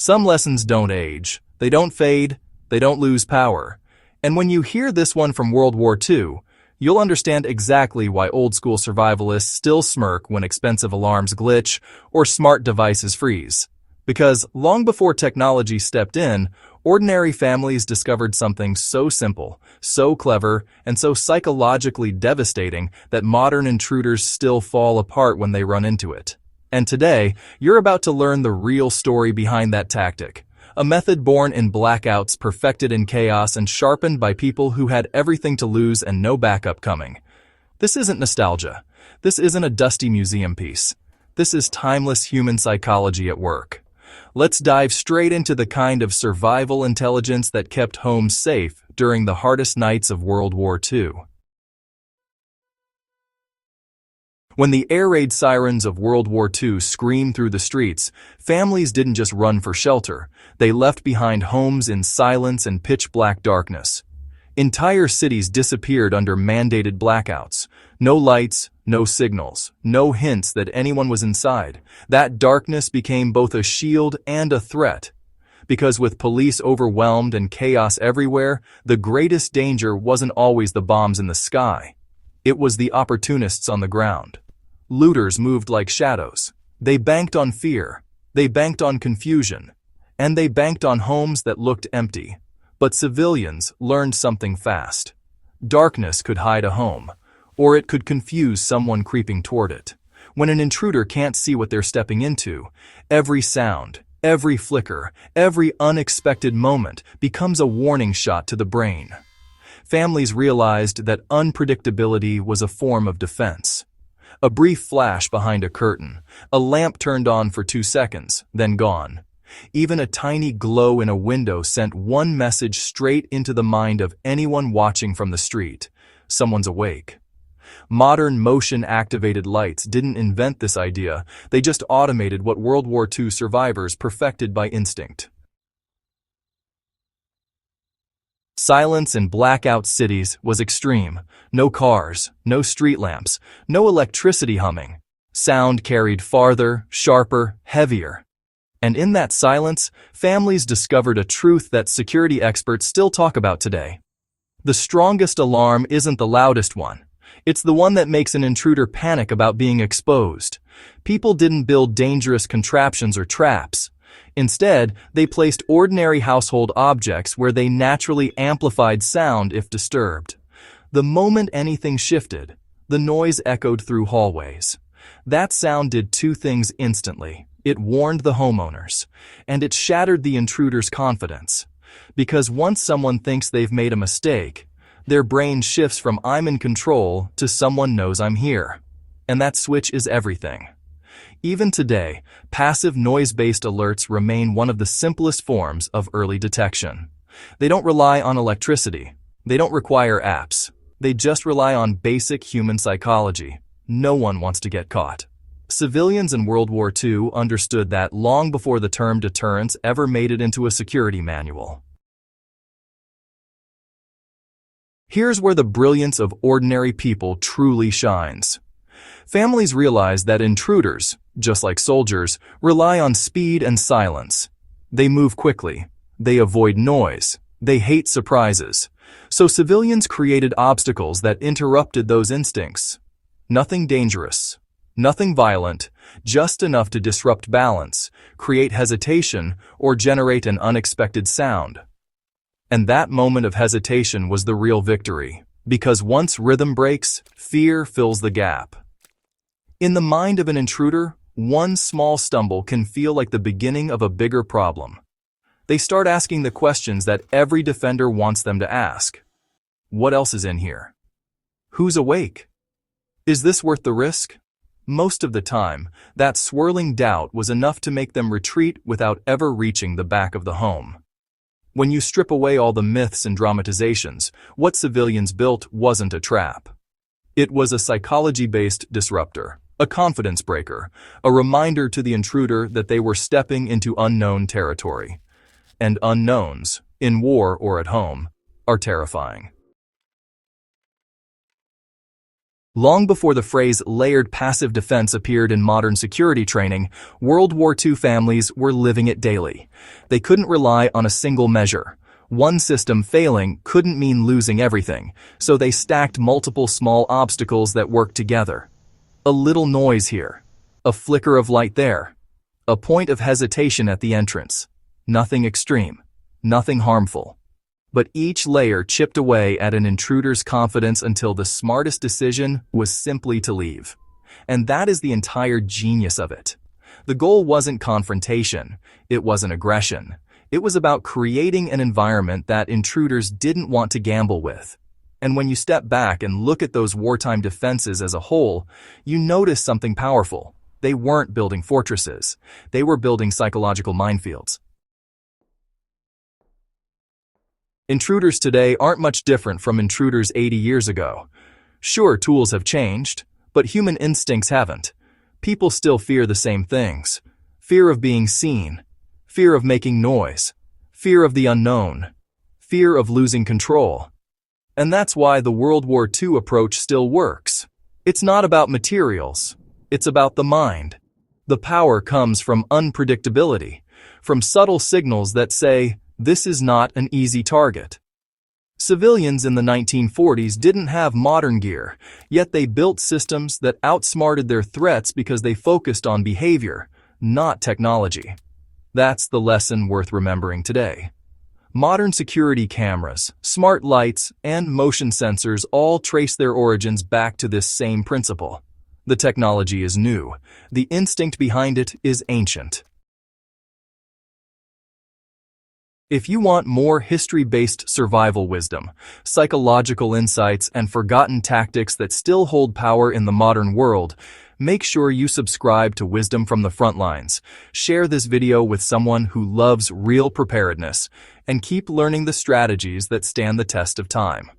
Some lessons don't age, they don't fade, they don't lose power. And when you hear this one from World War II, you'll understand exactly why old-school survivalists still smirk when expensive alarms glitch or smart devices freeze. Because long before technology stepped in, ordinary families discovered something so simple, so clever, and so psychologically devastating that modern intruders still fall apart when they run into it. And today, you're about to learn the real story behind that tactic. A method born in blackouts, perfected in chaos, and sharpened by people who had everything to lose and no backup coming. This isn't nostalgia. This isn't a dusty museum piece. This is timeless human psychology at work. Let's dive straight into the kind of survival intelligence that kept homes safe during the hardest nights of World War II. When the air raid sirens of World War II screamed through the streets, families didn't just run for shelter. They left behind homes in silence and pitch-black darkness. Entire cities disappeared under mandated blackouts. No lights, no signals, no hints that anyone was inside. That darkness became both a shield and a threat. Because with police overwhelmed and chaos everywhere, the greatest danger wasn't always the bombs in the sky. It was the opportunists on the ground. Looters moved like shadows. They banked on fear. They banked on confusion. And they banked on homes that looked empty. But civilians learned something fast. Darkness could hide a home, or it could confuse someone creeping toward it. When an intruder can't see what they're stepping into, every sound, every flicker, every unexpected moment becomes a warning shot to the brain. Families realized that unpredictability was a form of defense. A brief flash behind a curtain, a lamp turned on for 2 seconds, then gone. Even a tiny glow in a window sent one message straight into the mind of anyone watching from the street: someone's awake. Modern motion-activated lights didn't invent this idea, they just automated what World War II survivors perfected by instinct. Silence in blackout cities was extreme. No cars, no street lamps, no electricity humming. Sound carried farther, sharper, heavier. And in that silence, families discovered a truth that security experts still talk about today. The strongest alarm isn't the loudest one. It's the one that makes an intruder panic about being exposed. People didn't build dangerous contraptions or traps. Instead, they placed ordinary household objects where they naturally amplified sound if disturbed. The moment anything shifted, the noise echoed through hallways. That sound did 2 things instantly. It warned the homeowners, and it shattered the intruder's confidence. Because once someone thinks they've made a mistake, their brain shifts from "I'm in control" to "someone knows I'm here." And that switch is everything. Even today, passive noise-based alerts remain one of the simplest forms of early detection. They don't rely on electricity. They don't require apps. They just rely on basic human psychology. No one wants to get caught. Civilians in World War II understood that long before the term deterrence ever made it into a security manual. Here's where the brilliance of ordinary people truly shines. Families realize that intruders, just like soldiers, rely on speed and silence. They move quickly. They avoid noise. They hate surprises. So civilians created obstacles that interrupted those instincts. Nothing dangerous. Nothing violent, just enough to disrupt balance, create hesitation, or generate an unexpected sound. And that moment of hesitation was the real victory, because once rhythm breaks, fear fills the gap. In the mind of an intruder, one small stumble can feel like the beginning of a bigger problem. They start asking the questions that every defender wants them to ask. What else is in here? Who's awake? Is this worth the risk? Most of the time, that swirling doubt was enough to make them retreat without ever reaching the back of the home. When you strip away all the myths and dramatizations, what civilians built wasn't a trap. It was a psychology-based disruptor, a confidence breaker, a reminder to the intruder that they were stepping into unknown territory. And unknowns, in war or at home, are terrifying. Long before the phrase layered passive defense appeared in modern security training, World War II families were living it daily. They couldn't rely on a single measure. One system failing couldn't mean losing everything, so they stacked multiple small obstacles that worked together. A little noise here, a flicker of light there, a point of hesitation at the entrance. Nothing extreme, nothing harmful. But each layer chipped away at an intruder's confidence until the smartest decision was simply to leave. And that is the entire genius of it. The goal wasn't confrontation, it wasn't aggression. It was about creating an environment that intruders didn't want to gamble with. And when you step back and look at those wartime defenses as a whole, you notice something powerful. They weren't building fortresses. They were building psychological minefields. Intruders today aren't much different from intruders 80 years ago. Sure, tools have changed, but human instincts haven't. People still fear the same things. Fear of being seen, fear of making noise, fear of the unknown, fear of losing control. And that's why the World War II approach still works. It's not about materials, it's about the mind. The power comes from unpredictability, from subtle signals that say, this is not an easy target. Civilians in the 1940s didn't have modern gear, yet they built systems that outsmarted their threats because they focused on behavior, not technology. That's the lesson worth remembering today. Modern security cameras, smart lights, and motion sensors all trace their origins back to this same principle. The technology is new. The instinct behind it is ancient. If you want more history-based survival wisdom, psychological insights, and forgotten tactics that still hold power in the modern world, make sure you subscribe to Wisdom from the Frontlines. Share this video with someone who loves real preparedness, and keep learning the strategies that stand the test of time.